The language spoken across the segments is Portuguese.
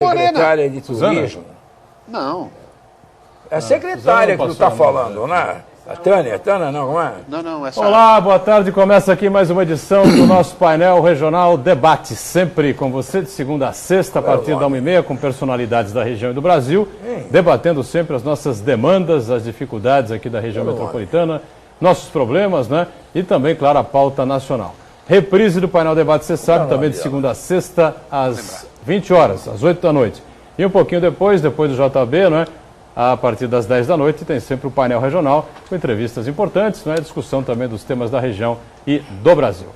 Secretária de Turismo. Não. É a secretária que tu está falando, né? A Tânia não, como é? Não, essa... Olá, boa tarde. Começa aqui mais uma edição do nosso painel regional Debate. Sempre com você, de segunda a sexta, a partir da 1h30, com personalidades da região e do Brasil, debatendo sempre as nossas demandas, as dificuldades aqui da região metropolitana, nossos problemas, né? E também, claro, a pauta nacional. Reprise do painel Debate, você sabe, também de segunda a sexta, às 20 horas, às 8 da noite. E um pouquinho depois do JB, né? A partir das 10 da noite, tem sempre o painel regional, com entrevistas importantes, né? Discussão também dos temas da região e do Brasil.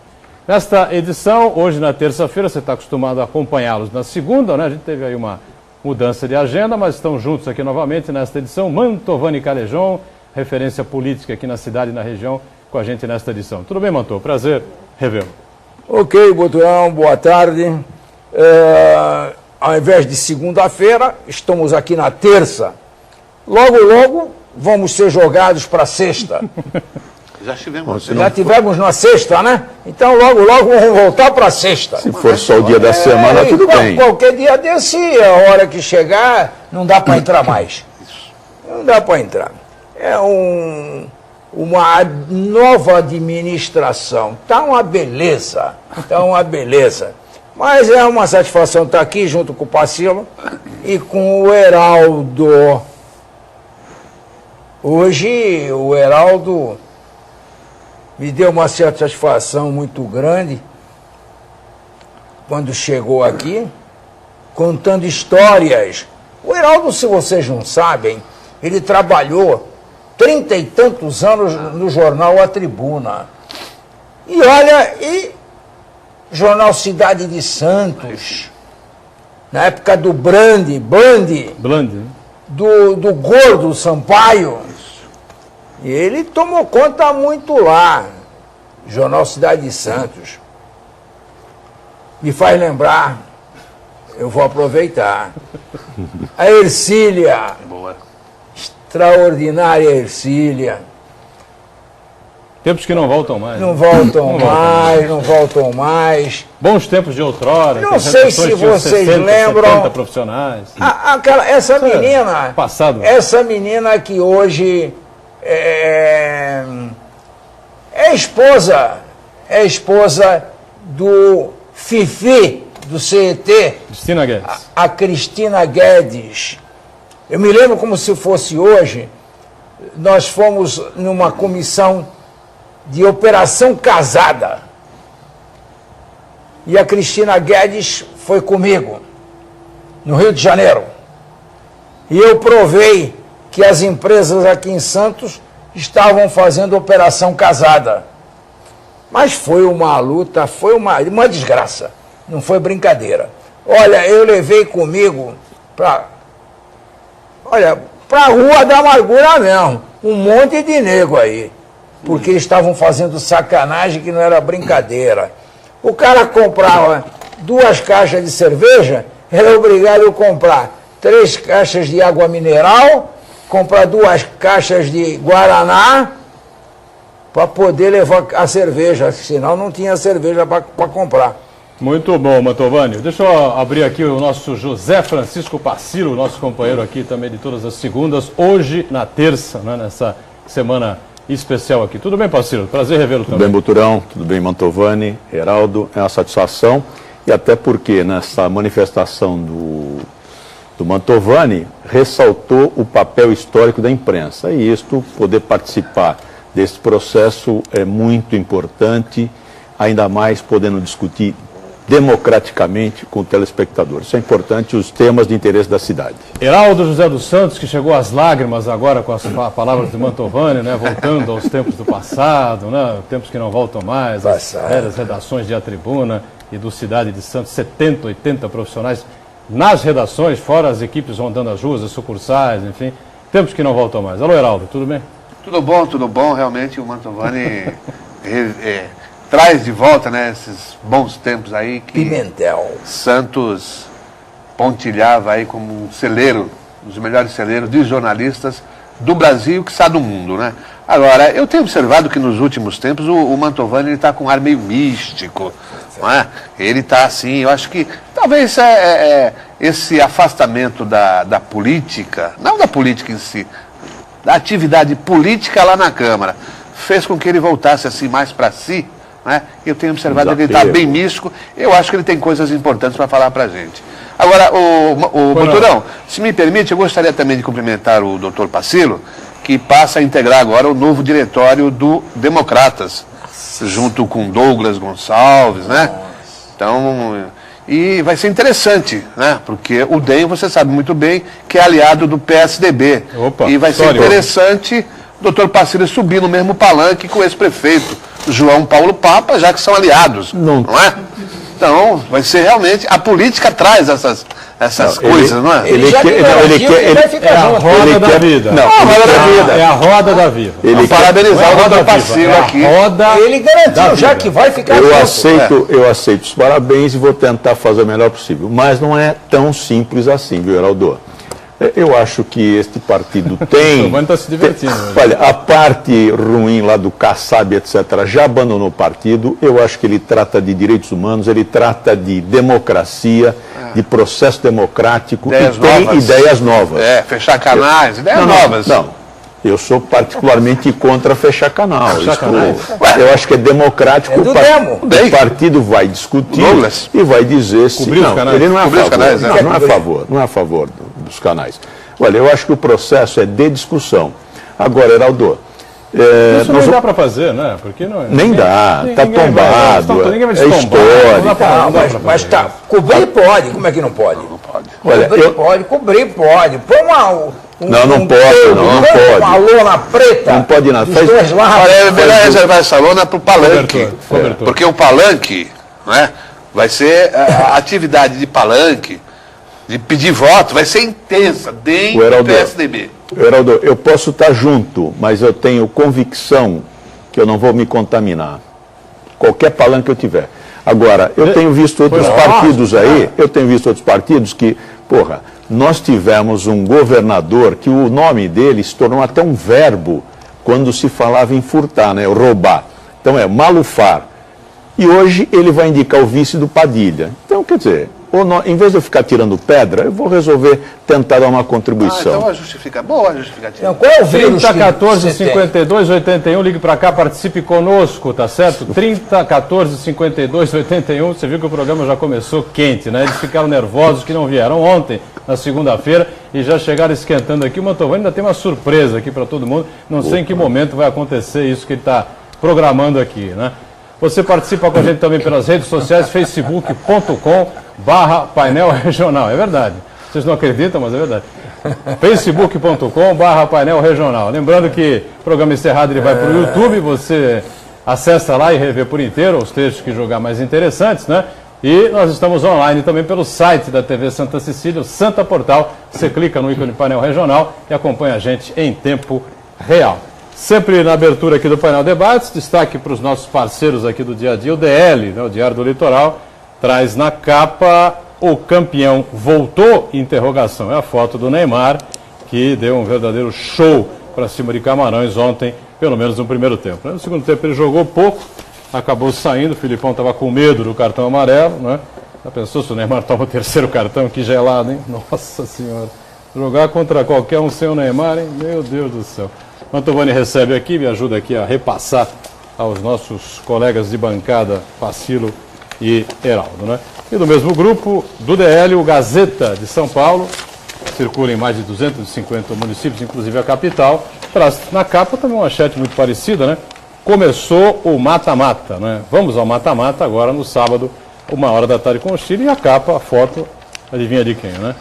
Nesta edição, hoje na terça-feira, você está acostumado a acompanhá-los na segunda, né? A gente teve aí uma mudança de agenda, mas estão juntos aqui novamente nesta edição. Mantovani Calejon, referência política aqui na cidade e na região, com a gente nesta edição. Tudo bem, Mantô? Prazer revê-lo. Ok, Boturão, boa tarde. Ao invés de segunda-feira, estamos aqui na terça. Logo vamos ser jogados para sexta. Já estivemos. Já tivemos na sexta, né? Então logo vamos voltar para sexta. Se for só o dia da semana, tudo bem. Qualquer dia desse, a hora que chegar, não dá para entrar mais. Não dá para entrar. É uma nova administração. Tá uma beleza. Mas é uma satisfação estar aqui junto com o Pacilo e com o Heraldo. Hoje o Heraldo me deu uma satisfação muito grande quando chegou aqui, contando histórias. O Heraldo, se vocês não sabem, ele trabalhou 30 e tantos anos no jornal A Tribuna. E olha, jornal Cidade de Santos, na época do Band, do Gordo Sampaio, e ele tomou conta muito lá, jornal Cidade de Santos. Me faz lembrar, eu vou aproveitar, a Ercília, Boa. extraordinária Ercília. Tempos que não voltam mais. Não voltam mais. Bons tempos de outrora. Não sei se vocês lembram. 70 profissionais. Essa menina. Passado. Essa menina que hoje é esposa do Fifi, do CET. Cristina Guedes. A Cristina Guedes. Eu me lembro como se fosse hoje. Nós fomos numa comissão de Operação Casada. E a Cristina Guedes foi comigo, no Rio de Janeiro. E eu provei que as empresas aqui em Santos estavam fazendo Operação Casada. Mas foi uma luta, foi uma desgraça. Não foi brincadeira. Olha, eu levei comigo pra Rua da Amargura mesmo. Um monte de nego aí. Porque eles estavam fazendo sacanagem que não era brincadeira. O cara comprava 2 caixas de cerveja, era obrigado a comprar 3 caixas de água mineral, comprar 2 caixas de Guaraná, para poder levar a cerveja, senão não tinha cerveja para comprar. Muito bom, Mantovani. Deixa eu abrir aqui o nosso José Francisco Pacilo, nosso companheiro aqui também de todas as segundas, hoje na terça, né, nessa semana especial aqui. Tudo bem, Pacilo? Prazer revê-lo também. Tudo bem, Buturão? Tudo bem, Mantovani? Heraldo? É uma satisfação. E até porque nessa manifestação do Mantovani ressaltou o papel histórico da imprensa. E isto, poder participar desse processo é muito importante, ainda mais podendo discutir democraticamente com o telespectador. Isso é importante, os temas de interesse da cidade. Heraldo José dos Santos, que chegou às lágrimas agora com as palavras de Mantovani, né, voltando aos tempos do passado, né, tempos que não voltam mais, as velhas redações de A Tribuna e do Cidade de Santos, 70, 80 profissionais nas redações, fora as equipes rondando as ruas, as sucursais, enfim, tempos que não voltam mais. Alô, Heraldo, tudo bem? Tudo bom, realmente o Mantovani traz de volta, né, esses bons tempos aí que Pimentel. Santos pontilhava aí como um celeiro, um dos melhores celeiros de jornalistas do Brasil, que está do mundo, né? Agora, eu tenho observado que nos últimos tempos o Mantovani está com um ar meio místico, não é? Ele está assim, eu acho que talvez esse afastamento da política, não da política em si, da atividade política lá na Câmara, fez com que ele voltasse assim mais para si, né? Eu tenho observado que ele está bem místico. Eu acho que ele tem coisas importantes para falar para a gente. Agora, o Boturão, se me permite, eu gostaria também de cumprimentar o doutor Pacilo, que passa a integrar agora o novo diretório do Democratas, junto com Douglas Gonçalves, né? Então, e vai ser interessante, né? Porque o DEM, você sabe muito bem, que é aliado do PSDB. Opa, e vai ser interessante o doutor Pacilo subir no mesmo palanque com o ex-prefeito João Paulo Papa, já que são aliados, não é? Então, vai ser realmente... A política traz essas coisas, não é? É a roda da vida. Não, a roda da vida. É a roda da vida. Ele parabenizar o doutor Pacilo aqui. Ele garantiu já que vai ficar Eu aceito os parabéns e vou tentar fazer o melhor possível. Mas não é tão simples assim, viu, Heraldo? Eu acho que este partido tem... O está se divertindo. Olha, a parte ruim lá do Kassab, etc., já abandonou o partido. Eu acho que ele trata de direitos humanos, ele trata de democracia, de processo democrático, ideias e tem novas. Ideias novas. Fechar canais, ideias novas. Não, eu sou particularmente contra fechar canal. Eu acho que é democrático. O partido vai discutir e vai dizer se... Não, ele não é a favor. Canais, não é a favor dos canais. Olha, eu acho que o processo é de discussão. Agora, Heraldo... Isso não dá para fazer, né? Porque não, nem dá, está tombado, ninguém vai é histórico. Mas tá, cobrir pode, como é que não pode? Não pode. Olha, cobrir pode. Põe não pode. Uma lona preta. Não pode nada. Olha, é melhor reservar essa lona para o palanque. Porque o palanque, né, vai ser a atividade de palanque, de pedir voto, vai ser intensa dentro do PSDB. Heraldo, eu posso estar junto, mas eu tenho convicção que eu não vou me contaminar. Qualquer palanque que eu tiver. Agora, eu tenho visto outros partidos aí, que, nós tivemos um governador que o nome dele se tornou até um verbo quando se falava em furtar, né? Roubar. Então é malufar. E hoje ele vai indicar o vice do Padilha. Então, quer dizer... em vez de eu ficar tirando pedra, eu vou resolver tentar dar uma contribuição. Então boa a justificativa. Qual é o vírus? 30 14 52 81, ligue para cá, participe conosco, tá certo? 30 14 52 81, você viu que o programa já começou quente, né? Eles ficaram nervosos que não vieram ontem, na segunda-feira, e já chegaram esquentando aqui. O Mantovani ainda tem uma surpresa aqui para todo mundo, não sei em que momento vai acontecer isso que ele está programando aqui, né? Você participa com a gente também pelas redes sociais, facebook.com/painel regional. É verdade. Vocês não acreditam, mas é verdade. facebook.com/painel regional. Lembrando que o programa encerrado ele vai para o YouTube, você acessa lá e revê por inteiro os trechos que julgar mais interessantes, né? E nós estamos online também pelo site da TV Santa Cecília, o Santa Portal. Você clica no ícone painel regional e acompanha a gente em tempo real. Sempre na abertura aqui do Painel Debates, destaque para os nossos parceiros aqui do dia a dia, o DL, né, o Diário do Litoral, traz na capa o campeão voltou, interrogação. É a foto do Neymar, que deu um verdadeiro show para cima de Camarões ontem, pelo menos no primeiro tempo. No segundo tempo ele jogou pouco, acabou saindo, o Filipão estava com medo do cartão amarelo, né? Já pensou se o Neymar toma o terceiro cartão, que gelado, hein? Nossa Senhora, jogar contra qualquer um sem o Neymar, hein? Meu Deus do céu. Mantovani recebe aqui, me ajuda aqui a repassar aos nossos colegas de bancada, Pacilo e Heraldo, né? E do mesmo grupo, do DL, o Gazeta de São Paulo, circula em mais de 250 municípios, inclusive a capital, traz na capa também uma manchete muito parecida, né? Começou o mata-mata, né? Vamos ao mata-mata agora no sábado, 13h com o Chile, e a capa, a foto, adivinha de quem, né?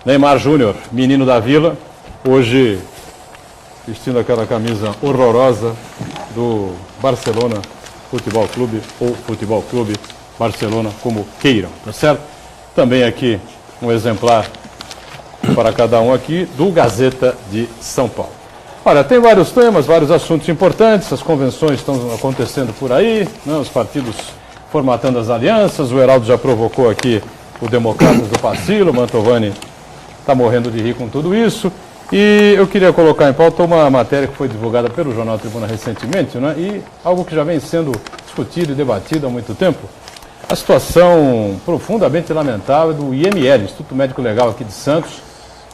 Neymar Júnior, menino da Vila, hoje... vestindo aquela camisa horrorosa do Barcelona Futebol Clube, ou Futebol Clube Barcelona, como queiram, tá certo? Também aqui um exemplar para cada um aqui do Gazeta de São Paulo. Olha, tem vários temas, vários assuntos importantes, as convenções estão acontecendo por aí, né? Os partidos formatando as alianças, o Heraldo já provocou aqui o Democratas do Pacilo, o Mantovani está morrendo de rir com tudo isso. E eu queria colocar em pauta uma matéria que foi divulgada pelo Jornal Tribuna recentemente, né? E algo que já vem sendo discutido e debatido há muito tempo. A situação profundamente lamentável do IML, Instituto Médico Legal aqui de Santos,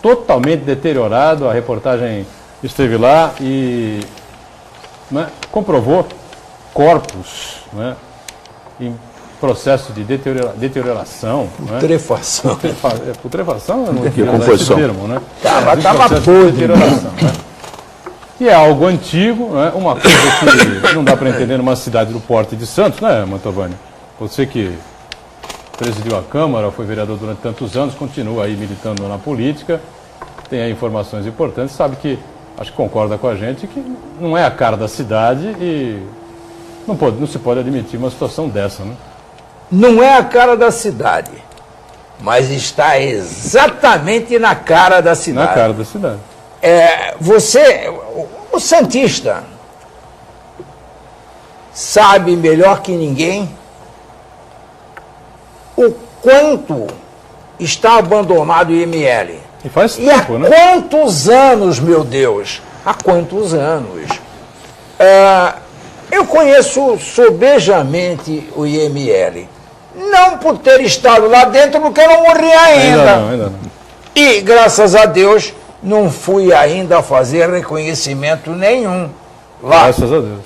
totalmente deteriorado. A reportagem esteve lá e comprovou corpos em processo de deterioração. Putrefação. Putrefação? Eu não Que queria usar esse composição. termo, né? Tava Processo de podre. deterioração, né? E é algo antigo, né? Uma coisa que não dá para entender numa cidade do porte de Santos, né, Mantovani? Você que presidiu a Câmara, foi vereador durante tantos anos, continua aí militando na política, tem aí informações importantes, sabe que, acho que concorda com a gente, que não é a cara da cidade e não se pode admitir uma situação dessa, né? Não é a cara da cidade, mas está exatamente na cara da cidade. Na cara da cidade. O santista, sabe melhor que ninguém o quanto está abandonado o IML. E faz E há tempo, né? quantos anos, meu Deus? Há quantos anos? Eu conheço sobejamente o IML. Não por ter estado lá dentro, porque eu não morri ainda. Ainda não. E, graças a Deus, não fui ainda fazer reconhecimento nenhum lá. Graças a Deus.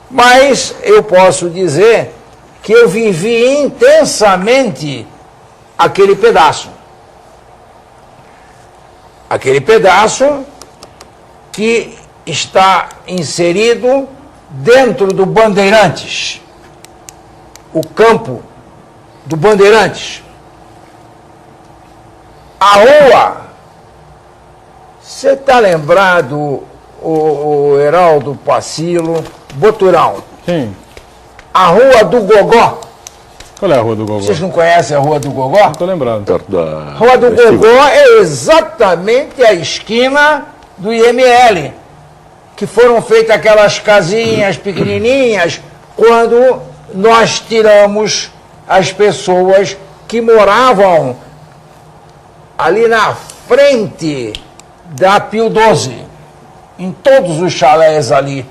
Mas eu posso dizer que eu vivi intensamente aquele pedaço. Aquele pedaço que está inserido dentro do Bandeirantes. O campo do Bandeirantes. A rua. Você está lembrado, o Heraldo Pacilo, Boturão? Sim. A Rua do Gogó. Qual é a Rua do Gogó? Vocês não conhecem a Rua do Gogó? Não estou lembrando. Perto da Rua do Vestígio. Gogó é exatamente a esquina do IML, que foram feitas aquelas casinhas pequenininhas quando nós tiramos as pessoas que moravam ali na frente da Pio XII, em todos os chalés ali.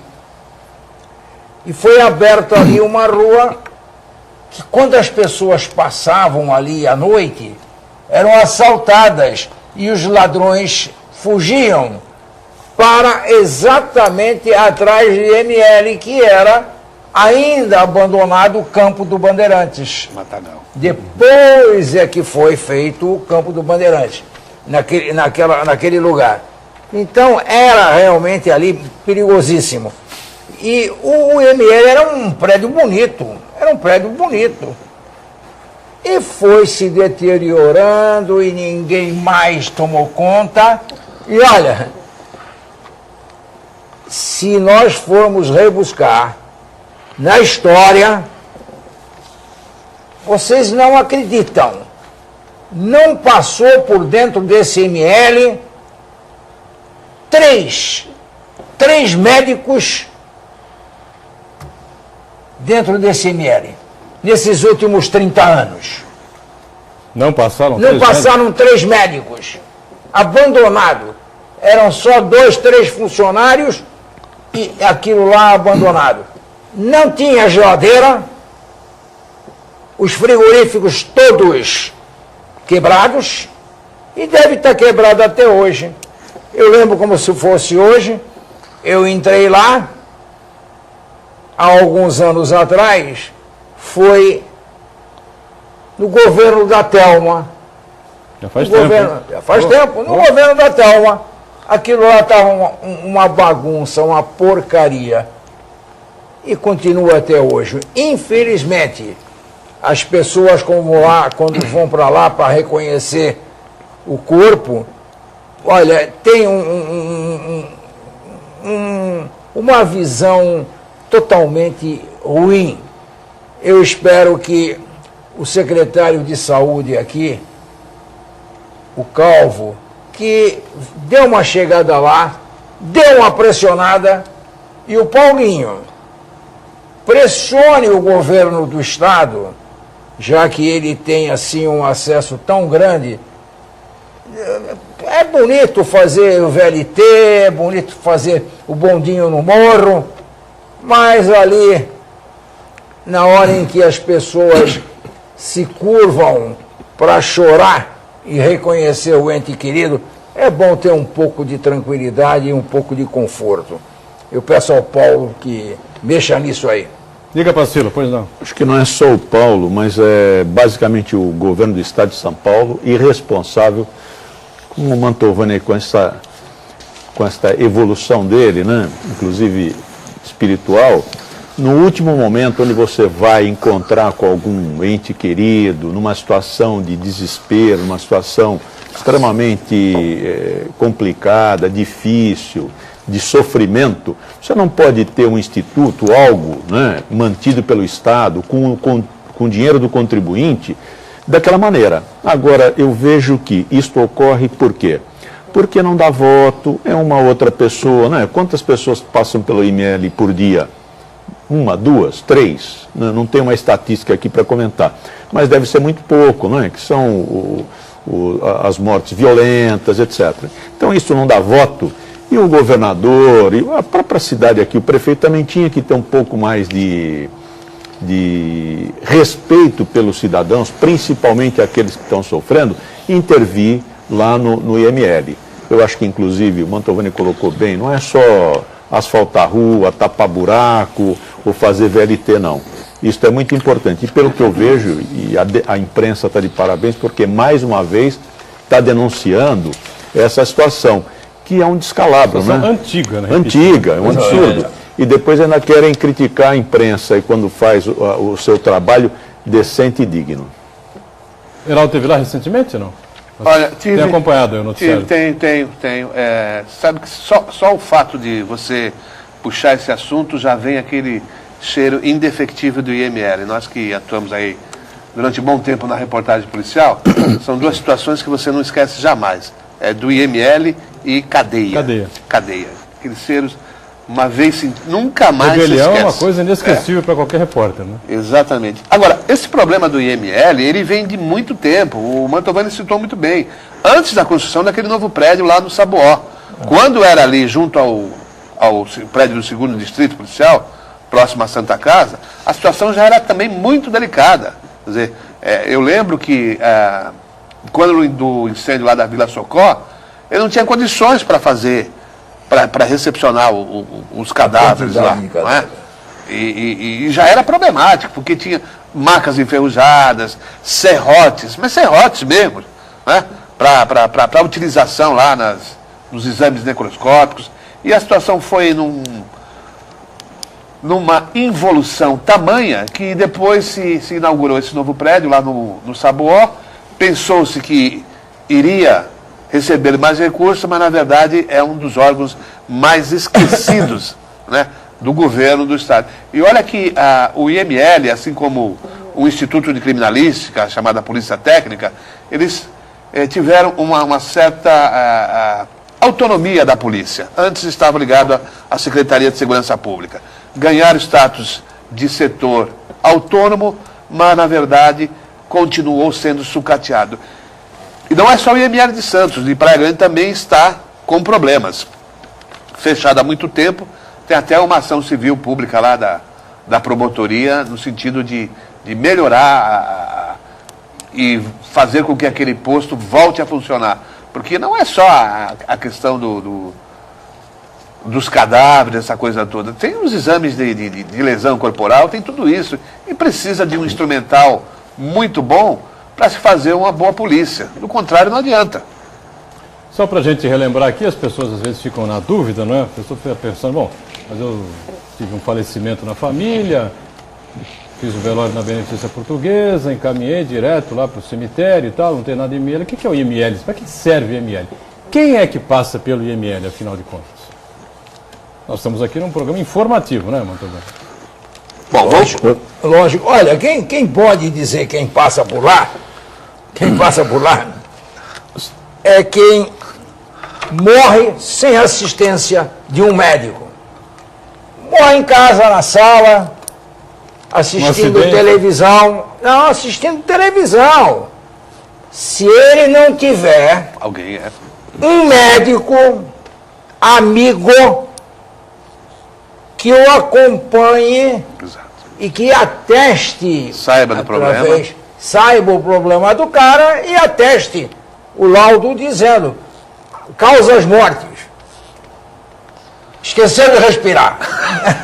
E foi aberta ali uma rua que, quando as pessoas passavam ali à noite, eram assaltadas e os ladrões fugiam para exatamente atrás de IML, que era ainda abandonado o campo do Bandeirantes. Matagal. Depois é que foi feito o campo do Bandeirantes, naquele lugar. Então era realmente ali perigosíssimo. E o IML era um prédio bonito, E foi se deteriorando e ninguém mais tomou conta. E olha, se nós formos rebuscar na história, vocês não acreditam. Não passou por dentro desse IML três médicos dentro desse IML, nesses últimos 30 anos. Não passaram? Não passaram 3 médicos, abandonado. Eram só 2, 3 funcionários e aquilo lá abandonado. Não tinha geladeira, os frigoríficos todos quebrados, e deve estar quebrado até hoje. Eu lembro como se fosse hoje, eu entrei lá, há alguns anos atrás, foi no governo da Thelma. Já faz tempo. Já faz tempo, no governo da Thelma. Aquilo lá estava uma bagunça, uma porcaria. E continua até hoje. Infelizmente, as pessoas quando vão para lá para reconhecer o corpo, olha, tem uma visão totalmente ruim. Eu espero que o secretário de saúde aqui, o Calvo, que dê uma chegada lá, dê uma pressionada, e o Paulinho pressione o governo do estado, já que ele tem assim um acesso tão grande. É bonito fazer o VLT, é bonito fazer o bondinho no morro, mas ali, na hora em que as pessoas se curvam para chorar e reconhecer o ente querido, é bom ter um pouco de tranquilidade e um pouco de conforto. Eu peço ao Paulo que mexa nisso aí. Diga, Pacilo, pois não. Acho que não é só o Paulo, mas é basicamente o governo do estado de São Paulo irresponsável com o Mantovani, com essa evolução dele, né? Inclusive espiritual. No último momento, onde você vai encontrar com algum ente querido, numa situação de desespero, numa situação extremamente complicada, difícil, de sofrimento, você não pode ter um instituto, algo, né, mantido pelo Estado, com dinheiro do contribuinte, daquela maneira. Agora, eu vejo que isto ocorre por quê? Porque não dá voto, é uma outra pessoa, né? Quantas pessoas passam pelo IML por dia? 1, 2, 3, não tem uma estatística aqui para comentar, mas deve ser muito pouco, não é? Que são as mortes violentas, etc. Então isso não dá voto, e o governador, e a própria cidade aqui, o prefeito também tinha que ter um pouco mais de respeito pelos cidadãos, principalmente aqueles que estão sofrendo, intervir lá no IML. Eu acho que inclusive o Mantovani colocou bem, não é só asfaltar rua, tapar buraco ou fazer VLT, não. Isso é muito importante. E pelo que eu vejo, e a imprensa está de parabéns, porque mais uma vez está denunciando essa situação, que é um descalabro, né? Antiga, né? Antiga, é um absurdo. E depois ainda querem criticar a imprensa e quando faz o seu trabalho decente e digno. Heraldo teve lá recentemente, não? Olha, tem acompanhado o noticiário? Tenho. Sabe que só o fato de você puxar esse assunto já vem aquele cheiro indefectível do IML. Nós que atuamos aí durante um bom tempo na reportagem policial, são duas situações que você não esquece jamais. É do IML e cadeia. Aqueles cheiros, uma vez, nunca mais se esquece. Rebelião é uma coisa inesquecível para qualquer repórter, né? Exatamente. Agora, esse problema do IML, ele vem de muito tempo. O Mantovani citou muito bem. Antes da construção daquele novo prédio lá no Sabuó. Quando era ali junto ao prédio do 2º Distrito Policial, próximo à Santa Casa, a situação já era também muito delicada. Quer dizer, eu lembro que quando do incêndio lá da Vila Socó, ele não tinha condições para fazer, para recepcionar os cadáveres lá, não é? E já era problemático, porque tinha macas enferrujadas, serrotes, mas serrotes mesmo, né? Para utilização lá nos exames necroscópicos. E a situação foi numa involução tamanha que depois se inaugurou esse novo prédio lá no Sabuó. Pensou-se que iria receber mais recursos, mas na verdade é um dos órgãos mais esquecidos, né, do governo do Estado. E olha que o IML, assim como o Instituto de Criminalística, chamada Polícia Técnica, eles tiveram uma certa autonomia da polícia. Antes estava ligado à Secretaria de Segurança Pública. Ganharam status de setor autônomo, mas na verdade continuou sendo sucateado. E não é só o IML de Santos, de Praia Grande também está com problemas. Fechado há muito tempo, tem até uma ação civil pública lá da promotoria, no sentido de melhorar e fazer com que aquele posto volte a funcionar. Porque não é só a questão dos cadáveres, essa coisa toda. Tem os exames de lesão corporal, tem tudo isso. E precisa de um instrumental muito bom para se fazer uma boa polícia. Do contrário, não adianta. Só para a gente relembrar aqui, as pessoas às vezes ficam na dúvida, não é? A pessoa fica pensando, bom, mas eu tive um falecimento na família, fiz o velório na Beneficência Portuguesa, encaminhei direto lá para o cemitério e tal, não tem nada de IML. O que é o IML? Para que serve o IML? Quem é que passa pelo IML, afinal de contas? Nós estamos aqui num programa informativo, né, Mantovani? Bom, lógico. Olha, quem pode dizer quem passa por lá, é quem morre sem assistência de um médico. Morre em casa, na sala, assistindo televisão. Não, assistindo televisão. Se ele não tiver um médico amigo que o acompanhe e que ateste, saiba do problema, saiba o problema do cara e ateste o laudo dizendo causas mortes. Esqueceu de respirar.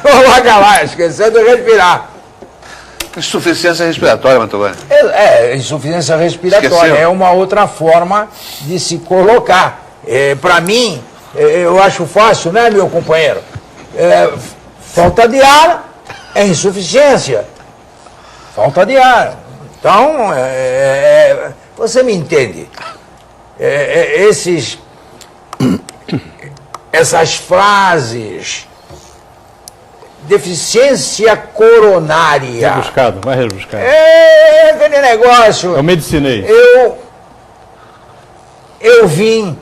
Coloca lá, esqueceu de respirar. Insuficiência respiratória, Mantovani. Insuficiência respiratória. Esqueceu. É uma outra forma de se colocar. Para mim, eu acho fácil, né, meu companheiro? Falta de ar é insuficiência. Falta de ar. Então, você me entende. Essas frases, deficiência coronária. Rebuscado, vai rebuscado. Aquele negócio. Eu medicinei. Eu vim.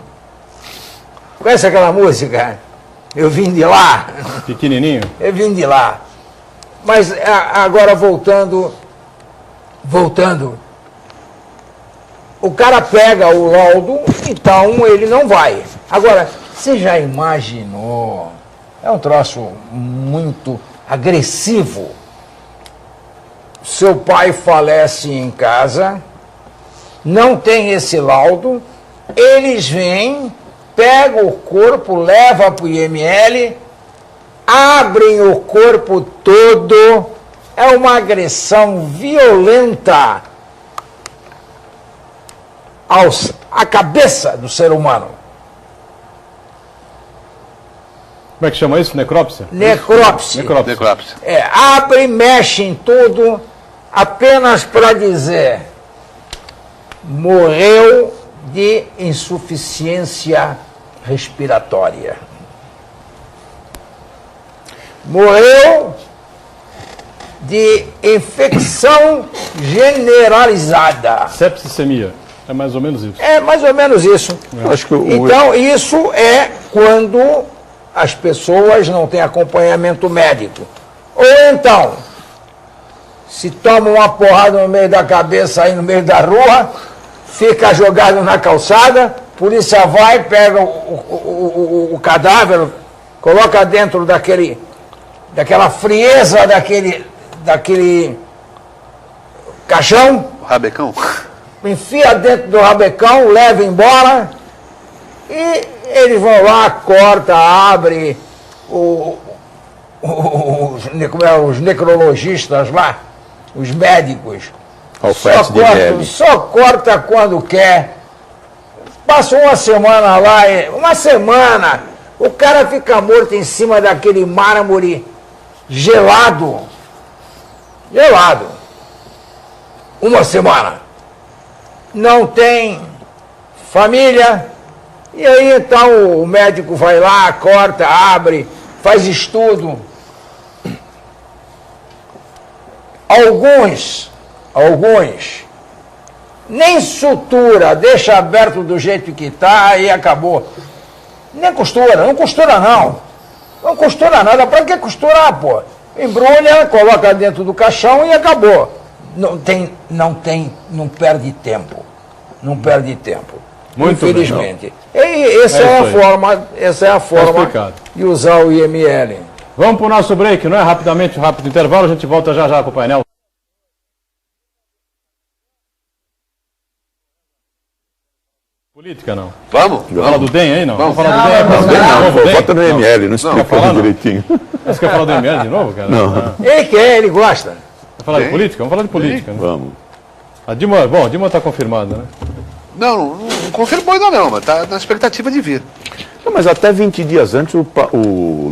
Conhece aquela música? Eu vim de lá. Pequenininho. Eu vim de lá. Mas agora voltando. O cara pega o laudo, então ele não vai. Agora, você já imaginou? É um troço muito agressivo. Seu pai falece em casa, não tem esse laudo, eles vêm, pegam o corpo, levam para o IML, abrem o corpo todo, é uma agressão violenta à cabeça do ser humano. Como é que chama isso? Necrópsia? Necrópsia. Necrópsia. Abre, mexe em tudo, apenas para dizer, morreu de insuficiência respiratória. Morreu de infecção generalizada. Septicemia. É mais ou menos isso. É mais ou menos isso. Acho que Então, isso é quando as pessoas não têm acompanhamento médico. Ou então, se toma uma porrada no meio da cabeça aí no meio da rua, fica jogado na calçada, polícia vai, pega o cadáver, coloca dentro daquela frieza daquele caixão, O rabecão? enfia dentro do rabecão, leva embora e eles vão lá, corta, abre, os necrologistas lá, os médicos, só corta quando quer. Passa uma semana lá, o cara fica morto em cima daquele mármore gelado. Uma semana. Não tem família. E aí então o médico vai lá, corta, abre, faz estudo. Alguns nem sutura, deixa aberto do jeito que está e acabou. Nem costura, não costura não. Não costura nada, para que costurar, pô? Embrulha, coloca dentro do caixão e acabou. Não perde tempo. Não perde tempo. Muito infelizmente. E essa é a forma de usar o IML. Vamos para o nosso break, não é? Rapidamente, um rápido intervalo, a gente volta já com o painel. Política, não. Vamos? Falar do DEM aí, não? Vamos falar do DEM? Não, bota no ML, não explica falar não. direitinho. Você quer falar do ML de novo, cara? Não. Ele quer, ele gosta. Vai falar de política? Vamos falar de política. Né? Vamos. A Dilma está confirmada, né? Não confirmou ainda não, mas está na expectativa de vir. Não, mas até 20 dias antes o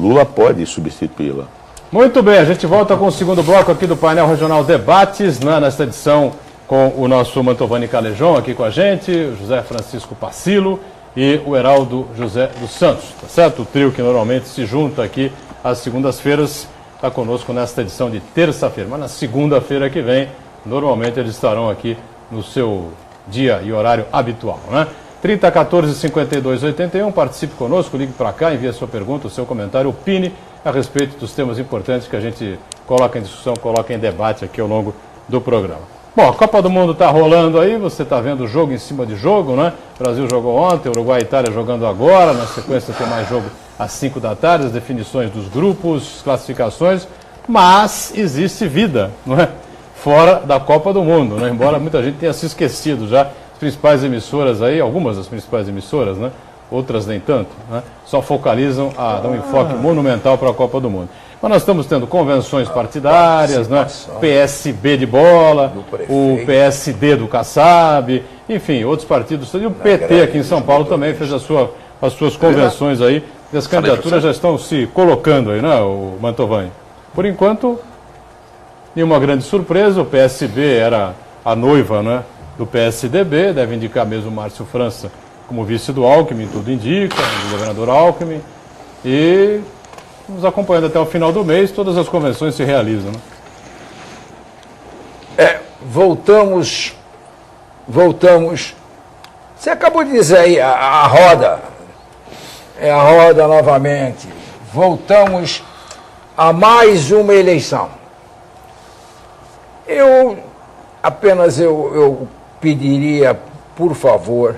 Lula pode substituí-la. Muito bem, a gente volta com o segundo bloco aqui do painel regional Debates, né, nesta edição com o nosso Mantovani Calejão aqui com a gente, o José Francisco Pacilo e o Heraldo José dos Santos, tá certo? O trio que normalmente se junta aqui às segundas-feiras está conosco nesta edição de terça-feira, mas na segunda-feira que vem, normalmente eles estarão aqui no seu dia e horário habitual, né? 3014-5281, participe conosco, ligue para cá, envie a sua pergunta, o seu comentário, opine a respeito dos temas importantes que a gente coloca em discussão, coloca em debate aqui ao longo do programa. Bom, a Copa do Mundo está rolando aí, você está vendo jogo em cima de jogo, né? O Brasil jogou ontem, Uruguai e Itália jogando agora, na sequência tem mais jogo às 5 da tarde, as definições dos grupos, classificações, mas existe vida, não é? fora da Copa do Mundo, né? Embora muita gente tenha se esquecido já, as principais emissoras aí, algumas das principais emissoras, né? Outras nem tanto, né? Só focalizam a dar um enfoque monumental para a Copa do Mundo. Mas nós estamos tendo convenções partidárias, né? PSB de bola, o PSD do Kassab, enfim, outros partidos. E o PT aqui em São Paulo também fez as suas convenções aí. E as candidaturas já estão se colocando aí, né, o Mantovani? Por enquanto, nenhuma grande surpresa. O PSB era a noiva, né, do PSDB, deve indicar mesmo o Márcio França como vice do Alckmin, tudo indica, do governador Alckmin. E vamos acompanhando até o final do mês, todas as convenções se realizam. Né? Voltamos. Você acabou de dizer aí, a roda. É a roda novamente. Voltamos a mais uma eleição. Eu pediria, por favor,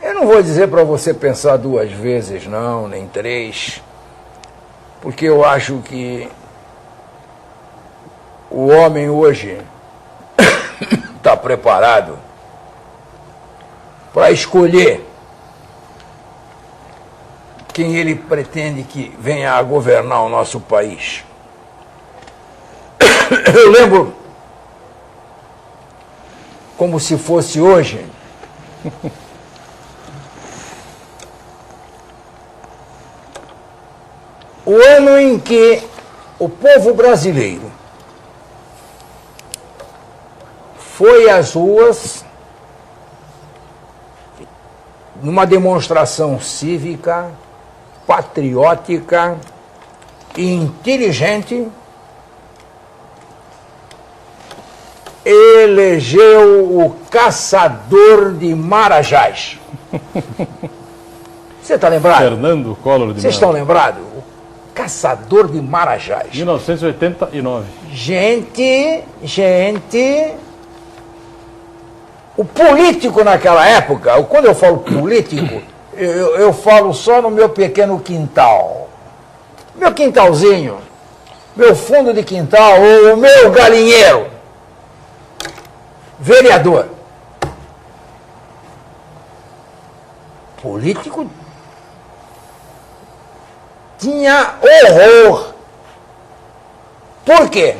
eu não vou dizer para você pensar 2 vezes, não, nem 3, porque eu acho que o homem hoje está preparado para escolher quem ele pretende que venha a governar o nosso país. Eu lembro, como se fosse hoje, o ano em que o povo brasileiro foi às ruas numa demonstração cívica, patriótica e inteligente, elegeu o caçador de Marajás. Você está lembrado? Fernando Collor de Mello. Vocês estão lembrados? O caçador de Marajás. 1989. Gente, o político naquela época, quando eu falo político, eu falo só no meu pequeno quintal. Meu quintalzinho, meu fundo de quintal, ou o meu galinheiro. Vereador. Político tinha horror. Por quê?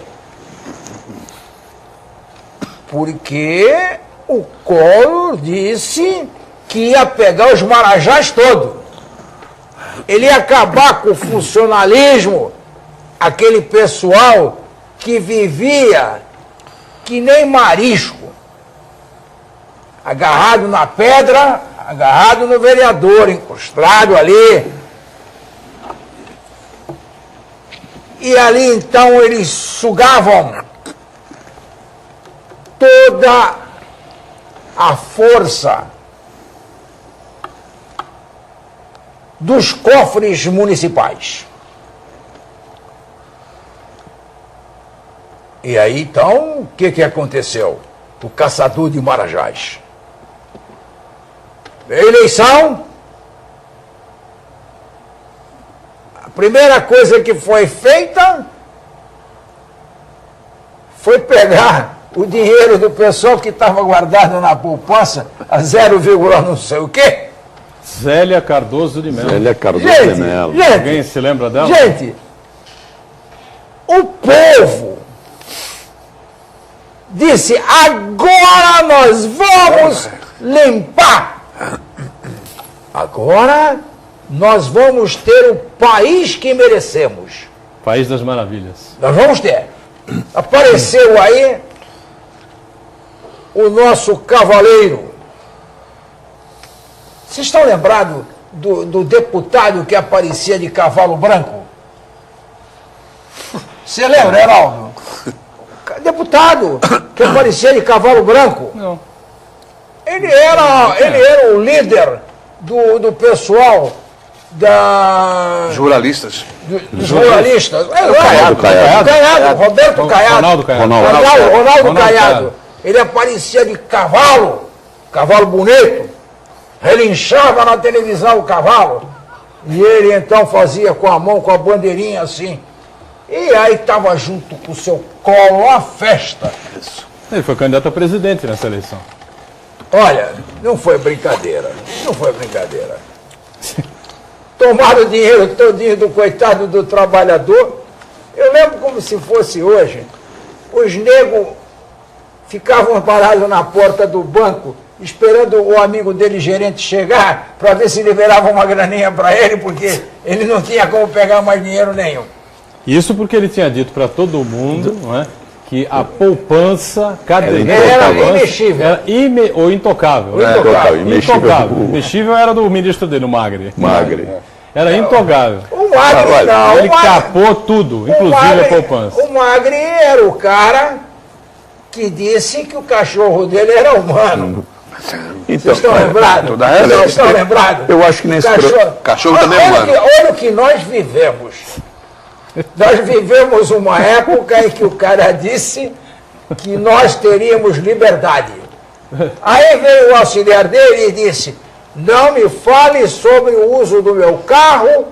Porque o Collor disse que ia pegar os marajás todos. Ele ia acabar com o funcionalismo, aquele pessoal que vivia que nem marisco, agarrado na pedra, agarrado no vereador, encostado ali. E ali então eles sugavam toda a força dos cofres municipais. E aí então, o que aconteceu? O caçador de Marajás. Eleição. A primeira coisa que foi feita foi pegar o dinheiro do pessoal que estava guardado na poupança a 0, não sei o quê. Zélia Cardoso de Mello. Zélia Cardoso de Mello. Gente, alguém se lembra dela? Gente, o povo disse, agora nós vamos limpar. Agora nós vamos ter o país que merecemos. País das Maravilhas. Nós vamos ter. Apareceu aí o nosso cavaleiro. Vocês estão lembrados do deputado que aparecia de cavalo branco? Você lembra, Heraldo? Deputado que aparecia de cavalo branco. Não. Ele era o líder do pessoal dos jornalistas. Roberto Caiado. Ronaldo Caiado. Ronaldo Caiado. Ele aparecia de cavalo bonito, relinchava na televisão o cavalo, e ele então fazia com a mão, com a bandeirinha assim, E aí estava junto com o seu Collor a festa. Ele foi candidato a presidente nessa eleição. Olha, não foi brincadeira. Não foi brincadeira. Tomaram o dinheiro todinho do coitado do trabalhador. Eu lembro como se fosse hoje. Os negros ficavam parados na porta do banco, esperando o amigo dele, gerente, chegar, para ver se liberava uma graninha para ele, porque ele não tinha como pegar mais dinheiro nenhum. Isso porque ele tinha dito para todo mundo, não é, que a poupança, Era imexível. Era ou intocável. Ou intocável. Intocável. Imexível era do ministro dele, o Magri. Era intocável. O Magri não. Ele capou tudo, inclusive a poupança. O Magri era o cara que disse que o cachorro dele era humano. Então, Vocês estão lembrados? Vocês estão lembrados? Eu acho que nesse Cachorro também é humano. Olha o que nós vivemos. Nós vivemos uma época em que o cara disse que nós teríamos liberdade. Aí veio o auxiliar dele e disse: não me fale sobre o uso do meu carro,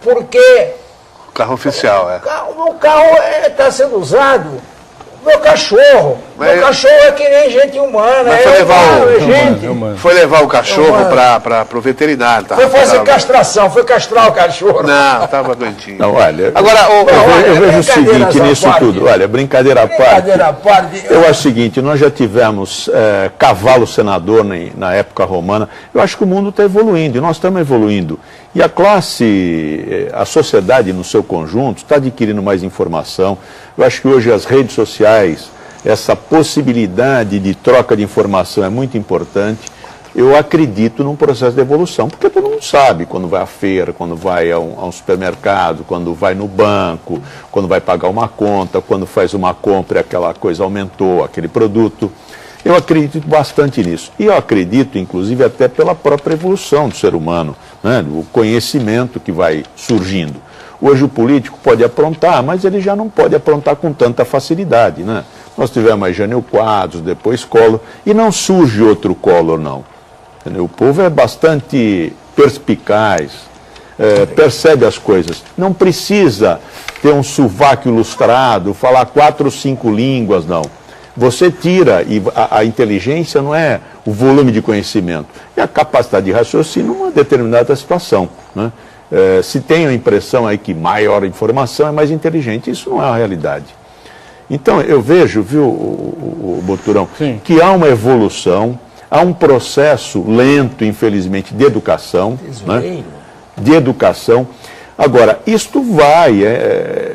porque Carro oficial, é. o meu carro está sendo usado. Meu cachorro. Meu cachorro é que nem gente humana. Mas foi levar gente. Foi levar o cachorro para o veterinário. Foi fazer castração, foi castrar o cachorro. Não, estava doentinho. Não, olha, Agora, eu vejo o seguinte nisso tudo. Olha, brincadeira à parte. Eu acho o seguinte, nós já tivemos cavalo senador na época romana. Eu acho que o mundo está evoluindo e nós estamos evoluindo. E a classe, a sociedade no seu conjunto está adquirindo mais informação. Eu acho que hoje as redes sociais, essa possibilidade de troca de informação é muito importante. Eu acredito num processo de evolução, porque todo mundo sabe quando vai à feira, quando vai a um supermercado, quando vai no banco, quando vai pagar uma conta, quando faz uma compra e aquela coisa aumentou, aquele produto. Eu acredito bastante nisso. E eu acredito, inclusive, até pela própria evolução do ser humano, né? O conhecimento que vai surgindo. Hoje o político pode aprontar, mas ele já não pode aprontar com tanta facilidade, né? Nós tivemos a Jânio Quadros, depois Collor, e não surge outro Collor, não. Entendeu? O povo é bastante perspicaz, percebe as coisas. Não precisa ter um sovaco ilustrado, falar 4 ou 5 línguas, não. Você tira, e a inteligência não é o volume de conhecimento, é a capacidade de raciocínio numa determinada situação, né? Se tem a impressão aí que maior informação é mais inteligente, isso não é a realidade. Então eu vejo, viu, o Boturão, que há uma evolução, há um processo lento, infelizmente, de educação, né? De educação. Agora, isto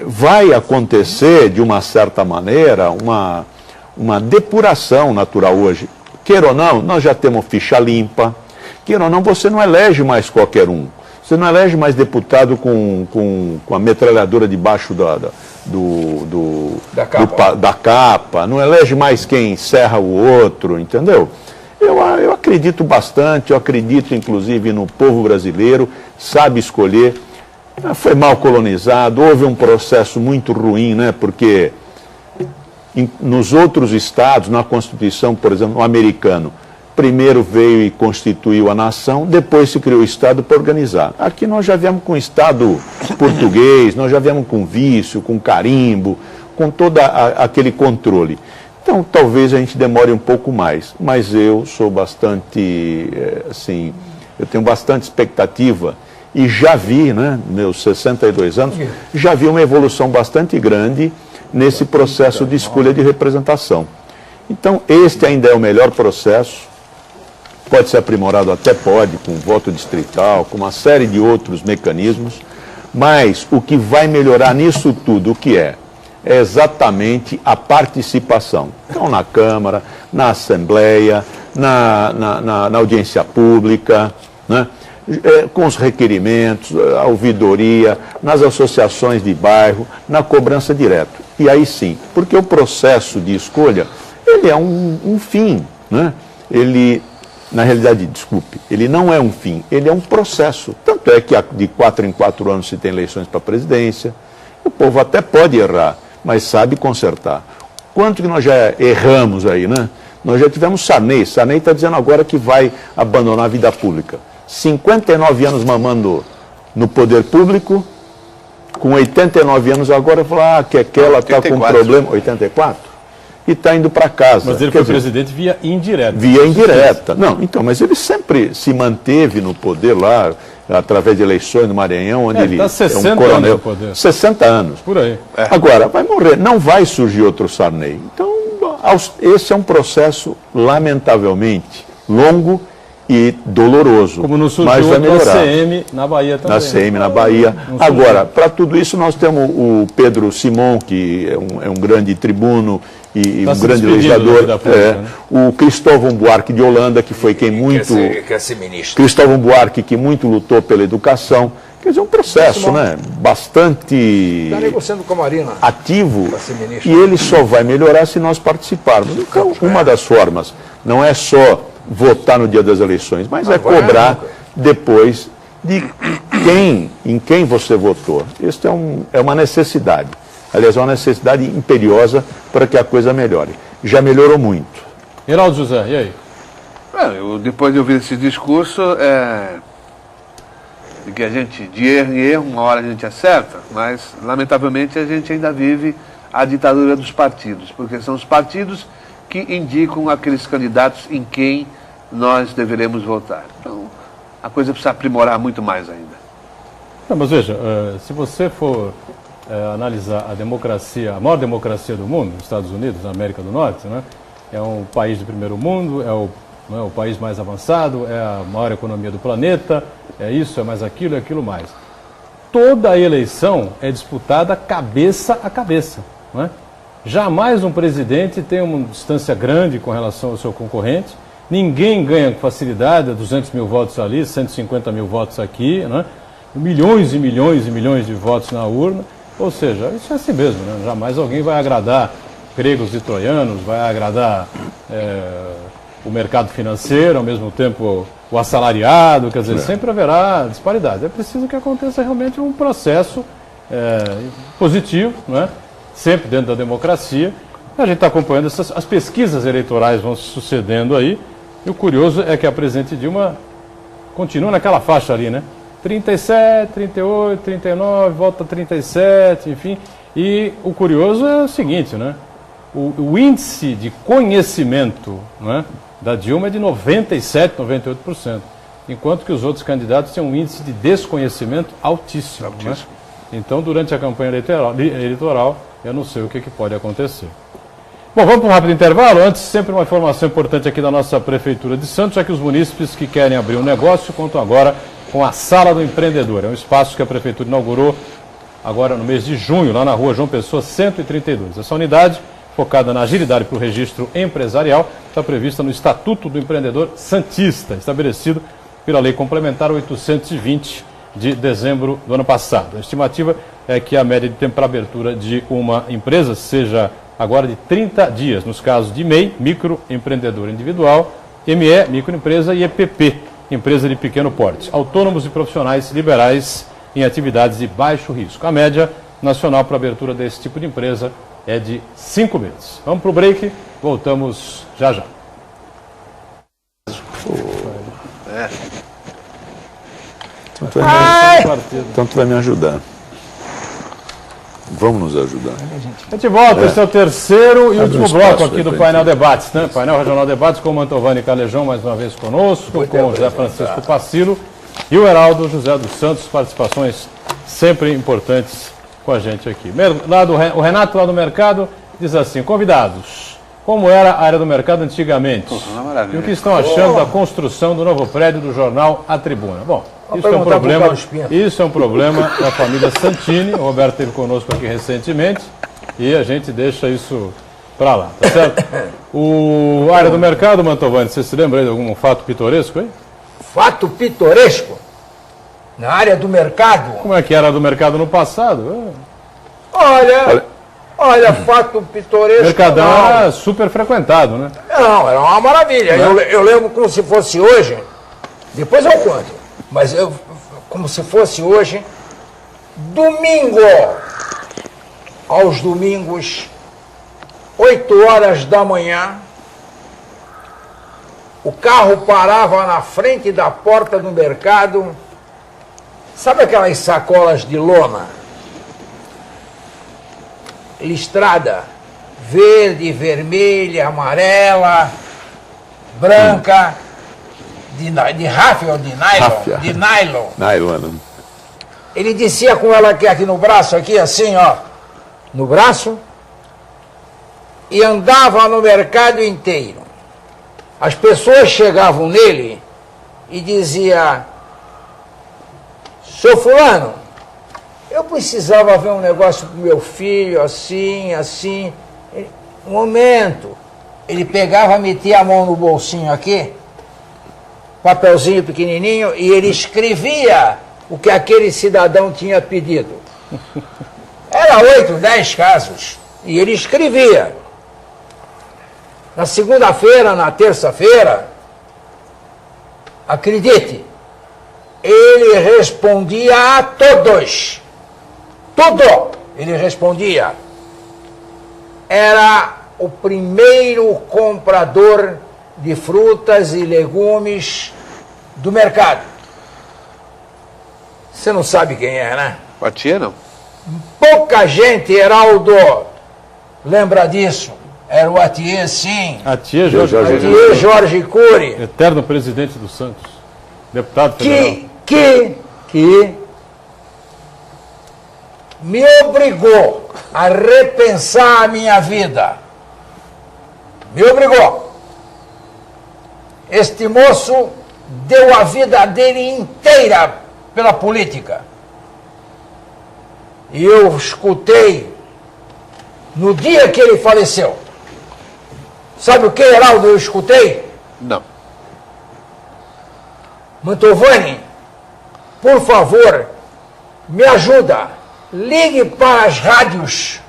vai acontecer de uma certa maneira, uma depuração natural hoje. Queira ou não, nós já temos ficha limpa. Queira ou não, você não elege mais qualquer um. Você não elege mais deputado com a metralhadora debaixo da capa. Não elege mais quem serra o outro, entendeu? Eu acredito bastante, eu acredito inclusive no povo brasileiro, sabe escolher. Foi mal colonizado, houve um processo muito ruim, né? Porque nos outros estados, na Constituição, por exemplo, no americano, primeiro veio e constituiu a nação, depois se criou o Estado para organizar. Aqui nós já viemos com o Estado português, nós já viemos com vício, com carimbo, com todo aquele controle. Então talvez a gente demore um pouco mais, mas eu sou bastante, assim, eu tenho bastante expectativa e já vi, né, meus 62 anos, já vi uma evolução bastante grande nesse processo de escolha de representação. Então este ainda é o melhor processo. Pode ser aprimorado, até pode, com voto distrital, com uma série de outros mecanismos, mas o que vai melhorar nisso tudo, o que é? É exatamente a participação. Então, na Câmara, na Assembleia, na audiência pública, né? Com os requerimentos, a ouvidoria, nas associações de bairro, na cobrança direta. E aí sim, porque o processo de escolha, ele é um fim, né? Ele... Na realidade, desculpe, ele não é um fim, ele é um processo. Tanto é que de 4 em 4 anos se tem eleições para a presidência. O povo até pode errar, mas sabe consertar. Quanto que nós já erramos aí, né? Nós já tivemos Sarney. Sarney está dizendo agora que vai abandonar a vida pública. 59 anos mamando no poder público, com 89 anos agora, falou que aquela está com problema. 84? E está indo para casa. Mas ele foi presidente via indireta. Via indireta. Não, então, mas ele sempre se manteve no poder lá, através de eleições no Maranhão, onde ele está 60 é um coronel. anos no poder. 60 anos. Por aí. Agora, vai morrer, não vai surgir outro Sarney. Então, esse é um processo, lamentavelmente, longo e doloroso. Como não surgiu mas vai melhorar. Na CM na Bahia também. Na CM na Bahia. Agora, para tudo isso, nós temos o Pedro Simon, que é um grande tribuno e um grande legislador. Né? O Cristóvão Buarque de Holanda, que foi quem muito... Quer ser ministro. Cristóvão Buarque, que muito lutou pela educação. Quer dizer, um processo, né, bastante Está negociando com a Marina. ativo, Para ser ministro. e ele só vai melhorar se nós participarmos. Então, uma das formas não é só votar no dia das eleições, mas é cobrar depois de em quem você votou. Isso é uma necessidade. Aliás, é uma necessidade imperiosa para que a coisa melhore. Já melhorou muito. Heraldo José, e aí? Depois de ouvir esse discurso, de que a gente, de erro em erro, uma hora a gente acerta, mas, lamentavelmente, a gente ainda vive a ditadura dos partidos, porque são os partidos que indicam aqueles candidatos em quem nós deveremos votar. Então, a coisa precisa aprimorar muito mais ainda. Não, mas veja, se você for analisar a democracia, a maior democracia do mundo, os Estados Unidos, na América do Norte, né, é um país de primeiro mundo, é o país mais avançado, é a maior economia do planeta, é isso, é mais aquilo, é aquilo mais. Toda a eleição é disputada cabeça a cabeça, não é? Jamais um presidente tem uma distância grande com relação ao seu concorrente, ninguém ganha com facilidade 200 mil votos ali, 150 mil votos aqui, não é? Milhões e milhões e milhões de votos na urna, ou seja, isso é assim mesmo, né? Jamais alguém vai agradar gregos e troianos, vai agradar o mercado financeiro, ao mesmo tempo o assalariado, quer dizer, sempre haverá disparidade. É preciso que aconteça realmente um processo positivo, não é? Sempre dentro da democracia. A gente está acompanhando as pesquisas eleitorais vão se sucedendo aí, e o curioso é que a presidente Dilma continua naquela faixa ali, né? 37, 38, 39, volta 37, enfim. E o curioso é o seguinte, né? O índice de conhecimento, né, da Dilma é de 97, 98%, enquanto que os outros candidatos têm um índice de desconhecimento altíssimo. Né? Então, durante a campanha eleitoral, eu não sei o que pode acontecer. Bom, vamos para um rápido intervalo. Antes, sempre uma informação importante aqui da nossa Prefeitura de Santos, é que os munícipes que querem abrir um negócio contam agora com a Sala do Empreendedor. É um espaço que a Prefeitura inaugurou agora no mês de junho, lá na rua João Pessoa 132. Essa unidade, focada na agilidade para o registro empresarial, está prevista no Estatuto do Empreendedor Santista, estabelecido pela Lei Complementar 820 de dezembro do ano passado. A estimativa é que a média de tempo para abertura de uma empresa seja agora de 30 dias, nos casos de MEI, microempreendedor individual, ME, microempresa, e EPP, empresa de pequeno porte, autônomos e profissionais liberais em atividades de baixo risco. A média nacional para abertura desse tipo de empresa é de 5 meses. Vamos para o break, voltamos já já. Então tu vai me ajudar. Vamos nos ajudar. A gente volta, esse é o terceiro e último bloco aqui do Painel Debates, né? Painel Regional Debates com o Mantovani Calejão mais uma vez conosco, com o José Francisco Pacilo e o Heraldo José dos Santos, participações sempre importantes com a gente aqui. O Renato lá do mercado diz assim: convidados, como era a área do mercado antigamente? E o que estão achando da construção do novo prédio do jornal A Tribuna? Bom, isso é um problema da família Santini. O Roberto esteve conosco aqui recentemente e a gente deixa isso para lá, tá certo? A área do mercado, Mantovani, você se lembra aí de algum fato pitoresco aí? Fato pitoresco? Na área do mercado? Como é que era a do mercado no passado? Olha, fato pitoresco. O Mercadão era super frequentado, né? Não, era uma maravilha. Eu lembro como se fosse hoje, depois eu conto, mas como se fosse hoje, domingo, aos domingos, 8 horas da manhã, o carro parava na frente da porta do mercado. Sabe aquelas sacolas de lona listrada, verde, vermelha, amarela, branca, de ráfia ou de nylon? Ráfia. De nylon. Nylon. Ele descia com ela aqui no braço, aqui assim, ó, no braço, e andava no mercado inteiro. As pessoas chegavam nele e diziam: seu fulano, eu precisava ver um negócio pro meu filho, assim, assim. Um momento. Ele pegava, metia a mão no bolsinho aqui, papelzinho pequenininho, e ele escrevia o que aquele cidadão tinha pedido. Era 8, 10 casos. E ele escrevia. Na segunda-feira, na terça-feira, acredite, ele respondia a todos. Tudo ele respondia. Era o primeiro comprador de frutas e legumes do mercado. Você não sabe quem é, né? Batia, não? Pouca gente, Heraldo, lembra disso. Era o Atier, sim. Atier Jorge, Atier Jorge Cury. eterno presidente do Santos, deputado federal. Que me obrigou a repensar a minha vida. Me obrigou. Este moço deu a vida dele inteira pela política. E eu escutei no dia que ele faleceu. Sabe o que, Heraldo, eu escutei? Não. Mantovani, por favor, me ajuda. Ligue para as rádios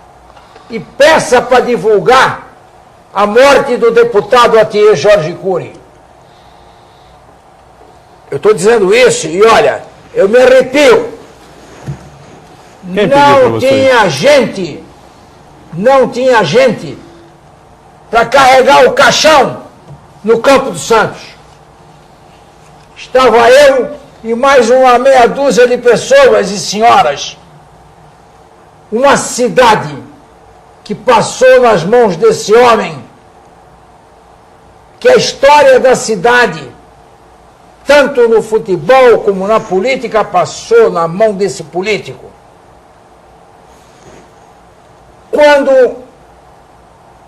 e peça para divulgar a morte do deputado Atier Jorge Cury. Eu estou dizendo isso e olha, eu me arrepio. Quem pediu pra Não você? Não tinha gente para carregar o caixão no Campo dos Santos. Estava eu e mais uma meia dúzia de pessoas e senhoras. Uma cidade que passou nas mãos desse homem, que a história da cidade, tanto no futebol como na política, passou na mão desse político. Quando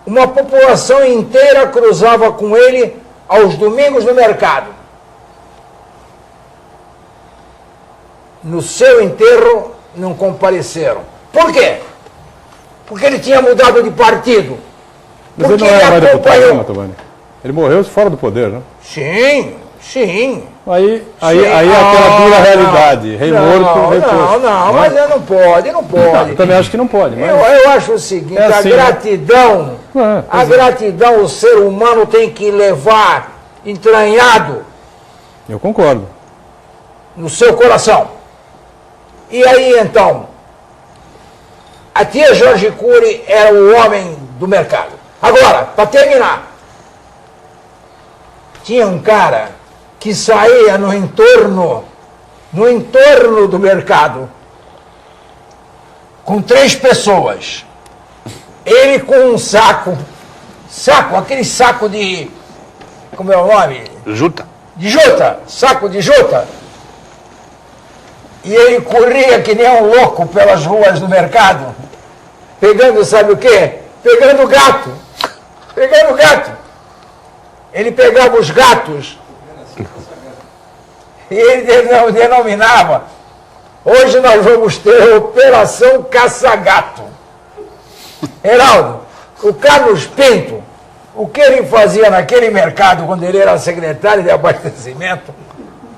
uma população inteira cruzava com ele aos domingos no mercado. No seu enterro não compareceram. Por quê? Porque ele tinha mudado de partido. Mas Porque ele não era mais deputado, não, acompanhou. Mantovani. Ele morreu fora do poder, né? Sim, sim. Aí Sim. aquela dura Não, realidade. Rei morto, rei posto. Não, é? mas ele não pode, não pode. Eu também acho que não pode. Mas... Eu acho o seguinte, É assim, a gratidão, né? a gratidão o ser humano tem que levar entranhado Eu concordo. no seu coração. E aí então, Atier Jorge Cury era o homem do mercado. Agora, para terminar, tinha um cara que saía no entorno do mercado, com 3 pessoas. Ele com um saco, aquele saco de, como é o nome? Juta. De juta, saco de juta. E ele corria que nem um louco pelas ruas do mercado, pegando, sabe o quê? Pegando gato. Pegando gato. Ele pegava os gatos e ele denominava: hoje nós vamos ter Operação Caça-Gato. Heraldo, o Carlos Pinto, o que ele fazia naquele mercado quando ele era secretário de abastecimento,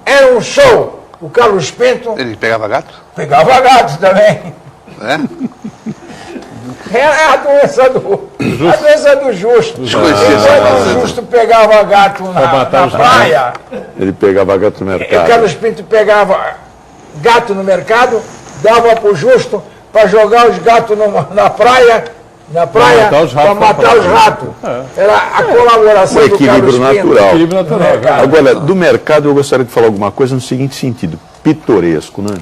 era um show. O Carlos Pinto Ele pegava gato? pegava gato também. É? É a doença do justo. Desconhecia essa Quando fazenda. o justo pegava gato matar na os praia, Ele pegava gato no o mercado. Carlos Pinto pegava gato no mercado, dava para o justo para jogar os gatos na praia, matar os ratos para matar os ratos. Era a colaboração Um do equilíbrio Carlos Pinto. natural. Equilíbrio natural. Mercado. Agora, do mercado eu gostaria de falar alguma coisa no seguinte sentido, pitoresco, né?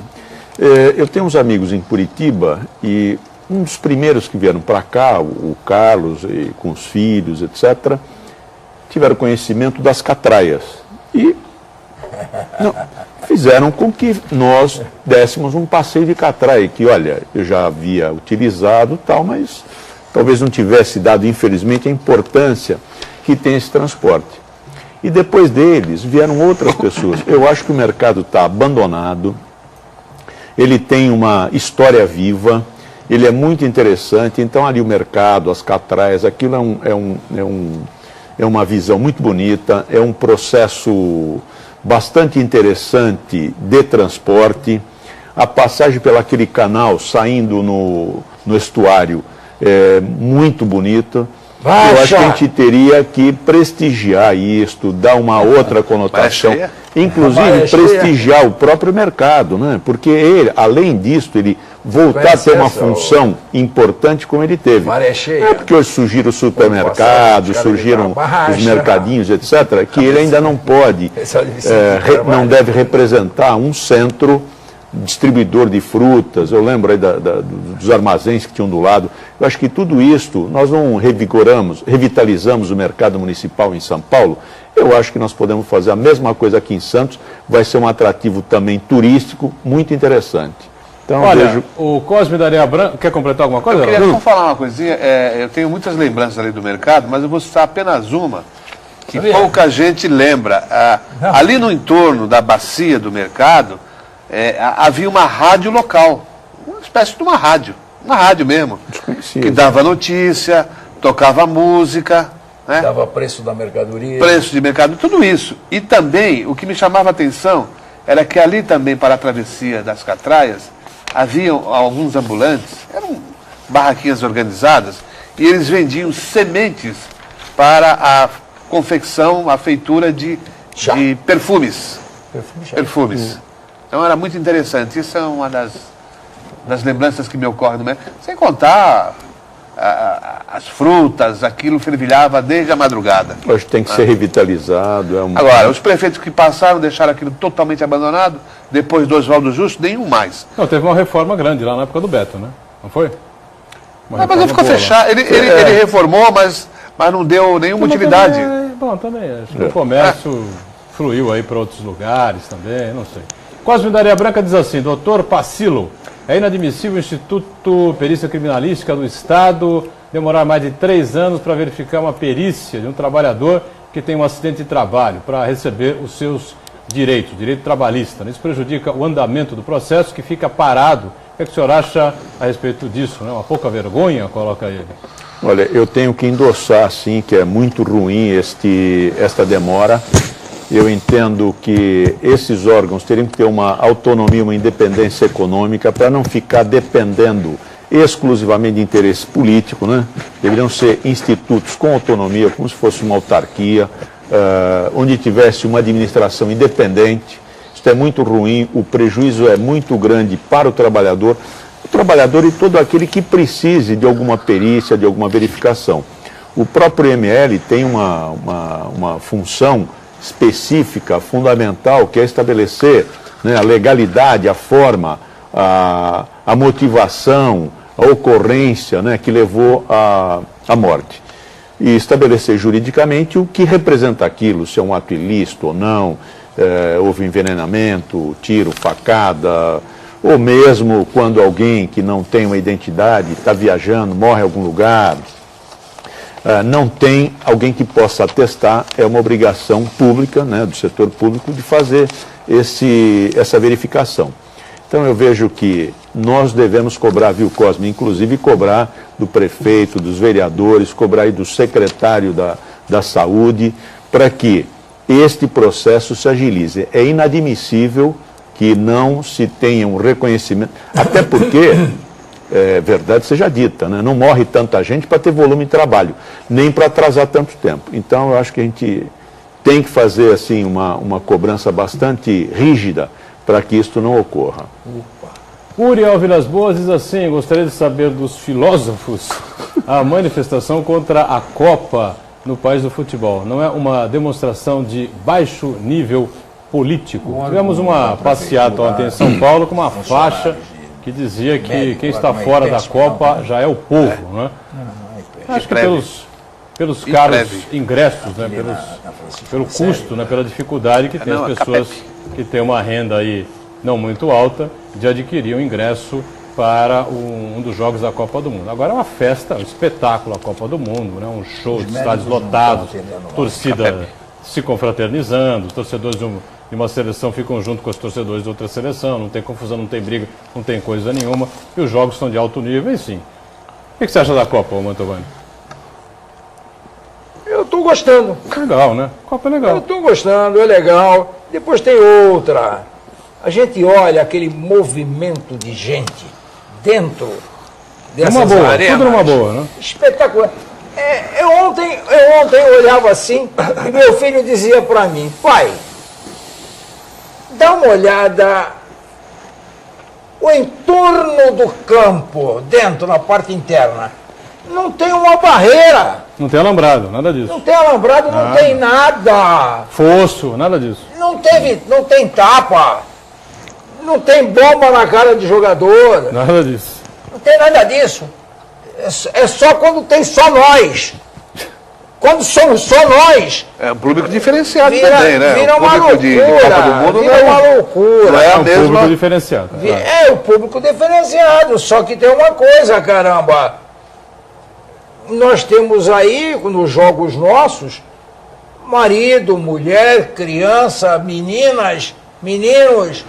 Eu tenho uns amigos em Curitiba e um dos primeiros que vieram para cá, o Carlos, e, com os filhos, etc., tiveram conhecimento das catraias. E fizeram com que nós dessemos um passeio de catraia, que, olha, eu já havia utilizado tal, mas talvez não tivesse dado, infelizmente, a importância que tem esse transporte. E depois deles vieram outras pessoas. Eu acho que o mercado está abandonado, ele tem uma história viva, ele é muito interessante, então ali o mercado, as catraias, aquilo é uma visão muito bonita, é um processo bastante interessante de transporte. A passagem pelaquele canal saindo no estuário é muito bonita. Eu acho que a gente teria que prestigiar isto, dar uma outra conotação, inclusive prestigiar o próprio mercado, né? Porque ele, além disso, ele voltar a ter uma função importante como ele teve. É porque hoje surgiram os supermercados, surgiram os mercadinhos, etc., que ele ainda não pode, não deve representar um centro distribuidor de frutas. Eu lembro aí dos armazéns que tinham do lado. Eu acho que tudo isto, nós não revitalizamos o mercado municipal em São Paulo. Eu acho que nós podemos fazer a mesma coisa aqui em Santos. Vai ser um atrativo também turístico muito interessante. Então, olha, o Cosme da Areia Branca, quer completar alguma coisa? Eu queria só falar uma coisinha. Eu tenho muitas lembranças ali do mercado, mas eu vou citar apenas uma que pouca gente lembra. Ali no entorno da bacia do mercado, havia uma rádio local, uma espécie de uma rádio mesmo, que dava notícia, tocava música, né? Dava preço da mercadoria. Preço de mercado, tudo isso. E também, o que me chamava a atenção, era que ali também, para a travessia das catraias, haviam alguns ambulantes, eram barraquinhas organizadas, e eles vendiam sementes para a confecção, a feitura de perfumes. Perfumes. Então era muito interessante. Isso é uma das lembranças que me ocorre do mercado. Sem contar as frutas, aquilo fervilhava desde a madrugada. Acho que tem que ser revitalizado. Agora, os prefeitos que passaram deixaram aquilo totalmente abandonado, depois do Oswaldo Justo, nenhum mais. Não, teve uma reforma grande lá na época do Beto, né? Não foi? Mas ele ficou fechado. Ele reformou, mas não deu nenhuma utilidade. Também acho que o comércio fluiu aí para outros lugares também, não sei. Cosme da Areia Branca diz assim: doutor Pacilo, é inadmissível o Instituto Perícia Criminalística do Estado demorar mais de 3 anos para verificar uma perícia de um trabalhador que tem um acidente de trabalho para receber os seus direitos, direito trabalhista. Isso prejudica o andamento do processo, que fica parado. O que é que o senhor acha a respeito disso? Né? Uma pouca vergonha, coloca ele. Olha, eu tenho que endossar, sim, que é muito ruim esta demora. Eu entendo que esses órgãos teriam que ter uma autonomia, uma independência econômica para não ficar dependendo exclusivamente de interesse político, né? Deveriam ser institutos com autonomia, como se fosse uma autarquia, onde tivesse uma administração independente. Isso é muito ruim, o prejuízo é muito grande para o trabalhador e todo aquele que precise de alguma perícia, de alguma verificação. O próprio IML tem uma função específica, fundamental, que é estabelecer, né, a legalidade, a forma, a motivação, a ocorrência, né, que levou à morte. E estabelecer juridicamente o que representa aquilo, se é um ato ilícito ou não, houve envenenamento, tiro, facada, ou mesmo quando alguém que não tem uma identidade está viajando, morre em algum lugar, não tem alguém que possa atestar, é uma obrigação pública, né, do setor público, de fazer essa verificação. Então eu vejo que nós devemos cobrar, viu, Cosme, inclusive cobrar do prefeito, dos vereadores, cobrar aí do secretário da Saúde, para que este processo se agilize. É inadmissível que não se tenha um reconhecimento, até porque, verdade seja dita, né, não morre tanta gente para ter volume de trabalho, nem para atrasar tanto tempo. Então eu acho que a gente tem que fazer assim uma cobrança bastante rígida para que isto não ocorra. Uriel Vilas Boas diz assim: gostaria de saber dos filósofos a manifestação contra a Copa no país do futebol. Não é uma demonstração de baixo nível político? Tivemos uma passeata ontem em São Paulo com uma faixa que dizia que quem está fora da Copa já é o povo, né? Acho que pelos caros ingressos, né? Pelo custo, né? Pela dificuldade que tem as pessoas que têm uma renda aí não muito alta de adquirir um ingresso para um dos jogos da Copa do Mundo. Agora é uma festa, um espetáculo a Copa do Mundo, né? Um show de estádios lotados, torcida se confraternizando, os torcedores de uma seleção ficam junto com os torcedores de outra seleção, não tem confusão, não tem briga, não tem coisa nenhuma, e os jogos são de alto nível, enfim. O que você acha da Copa, Mantovani? Eu estou gostando. Legal, né? Copa é legal. Eu estou gostando, é legal. Depois tem outra. A gente olha aquele movimento de gente dentro dessas arenas. Tudo numa boa, né? Espetacular. Eu ontem olhava assim e meu filho dizia para mim, pai, dá uma olhada o entorno do campo, dentro, na parte interna. Não tem uma barreira. Não tem alambrado, nada disso. Não tem alambrado, não tem nada. Fosso, nada disso. Não tem tapa. Não tem bomba na cara de jogador. Nada disso. Não tem nada disso. É só quando tem só nós. Quando somos só nós. É um público diferenciado também, né? Vira uma loucura. De Copa do Mundo vira uma loucura. Não é a Um mesma... público diferenciado. É o público diferenciado. Só que tem uma coisa, caramba. Nós temos aí, nos jogos nossos, marido, mulher, criança, meninas, meninos.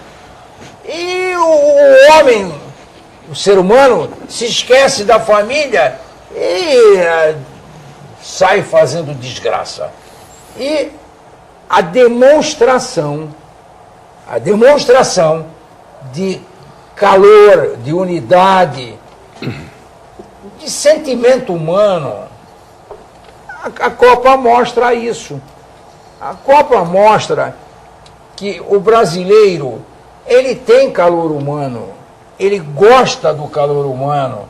E o homem, o ser humano, se esquece da família e sai fazendo desgraça. E a demonstração de calor, de unidade, de sentimento humano, a Copa mostra isso. A Copa mostra que o brasileiro, ele tem calor humano, ele gosta do calor humano.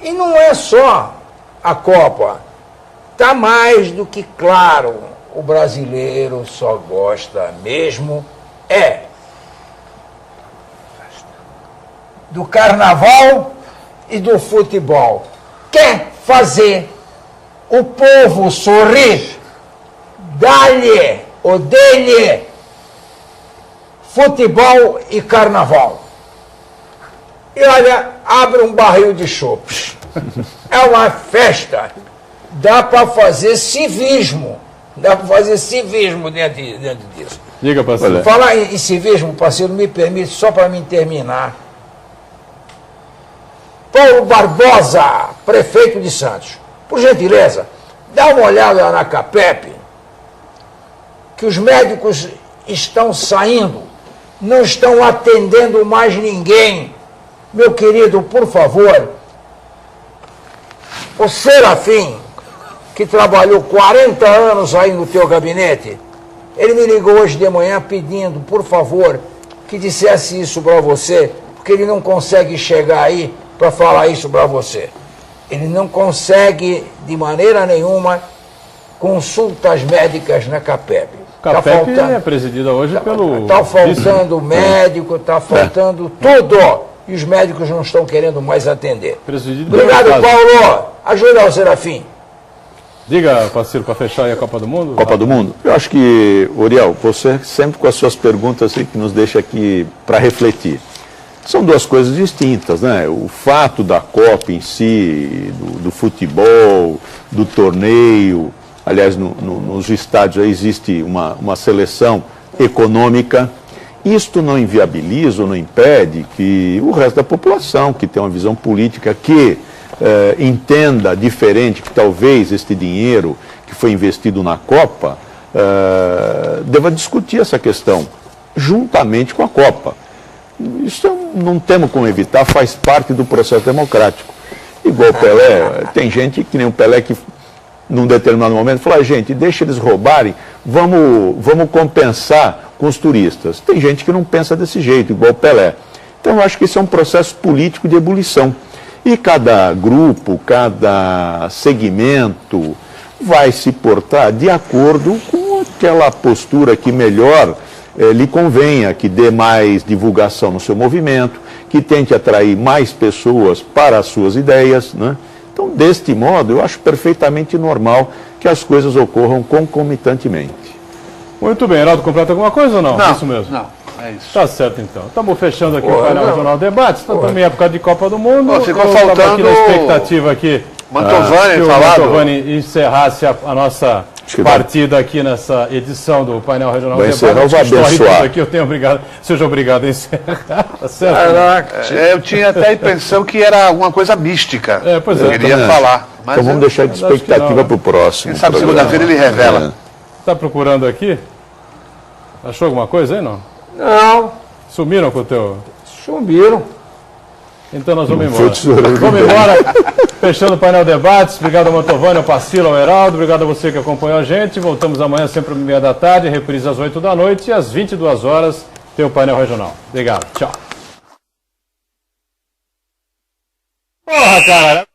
E não é só a Copa, está mais do que claro, o brasileiro só gosta mesmo do carnaval e do futebol. Quer fazer o povo sorrir? Dá-lhe ou dê-lhe futebol e carnaval. E olha, abre um barril de chopes. É uma festa. Dá para fazer civismo. Dá para fazer civismo dentro disso. Diga, parceiro. Falar em civismo, parceiro, me permite, só para mim terminar. Paulo Barbosa, prefeito de Santos. Por gentileza, dá uma olhada na CAPEP, que os médicos estão saindo, não estão atendendo mais ninguém. Meu querido, por favor, o Serafim, que trabalhou 40 anos aí no teu gabinete, ele me ligou hoje de manhã pedindo, por favor, que dissesse isso para você, porque ele não consegue chegar aí para falar isso para você. Ele não consegue, de maneira nenhuma, consultas médicas na CAPEP. CAPEP é presidida hoje pelo... Está faltando médico, está faltando tudo. E os médicos não estão querendo mais atender. Obrigado, Paulo. Ajuda o Serafim. Diga, parceiro, para fechar aí a Copa do Mundo. Copa do Mundo? Eu acho que, Uriel, você sempre com as suas perguntas aí que nos deixa aqui para refletir. São duas coisas distintas, né? O fato da Copa em si, do futebol, do torneio, aliás, nos estádios aí existe uma seleção econômica. Isto não inviabiliza ou não impede que o resto da população, que tem uma visão política que entenda diferente, que talvez este dinheiro que foi investido na Copa deva discutir essa questão, juntamente com a Copa. Isso não temos como evitar, faz parte do processo democrático. Igual o Pelé, tem gente que nem o Pelé que num determinado momento falou, gente, deixa eles roubarem, vamos compensar com os turistas. Tem gente que não pensa desse jeito, igual o Pelé. Então eu acho que isso é um processo político de ebulição. E cada grupo, cada segmento vai se portar de acordo com aquela postura que melhor lhe convenha, que dê mais divulgação no seu movimento, que tente atrair mais pessoas para as suas ideias, né? Então, deste modo, eu acho perfeitamente normal que as coisas ocorram concomitantemente. Muito bem, Heraldo, completa alguma coisa ou não? Não, Isso mesmo. não, é isso. Tá certo, então. Estamos fechando aqui o painel regional Debates. Estamos em época de Copa do Mundo. Pô, ficou Eu tava faltando aqui na expectativa aqui Mantovani que o falado. Mantovani encerrasse a nossa que partida aqui nessa edição do painel regional Vai Debates. encerrar, eu vou Escorre abençoar. tudo aqui, eu tenho obrigado. Seja obrigado a encerrar. Tá certo? Caraca. Eu tinha até a impressão que era alguma coisa mística. Pois é. Eu queria também falar. Mas Então vamos deixar de acho que expectativa não. para o próximo. quem sabe programa. segunda-feira ele revela. Está procurando aqui? Achou alguma coisa aí, não? Não, Sumiram com o teu... sumiram. Então nós vamos Foi embora. o tesoureiro. Vamos embora. Fechando o painel Debates. Obrigado ao Mantovani, ao Pacilo, ao Heraldo. Obrigado a você que acompanhou a gente. Voltamos amanhã sempre às 13h30 da tarde, reprise às 8 da noite e às 22 horas tem o painel regional. Obrigado. Tchau. Porra, cara.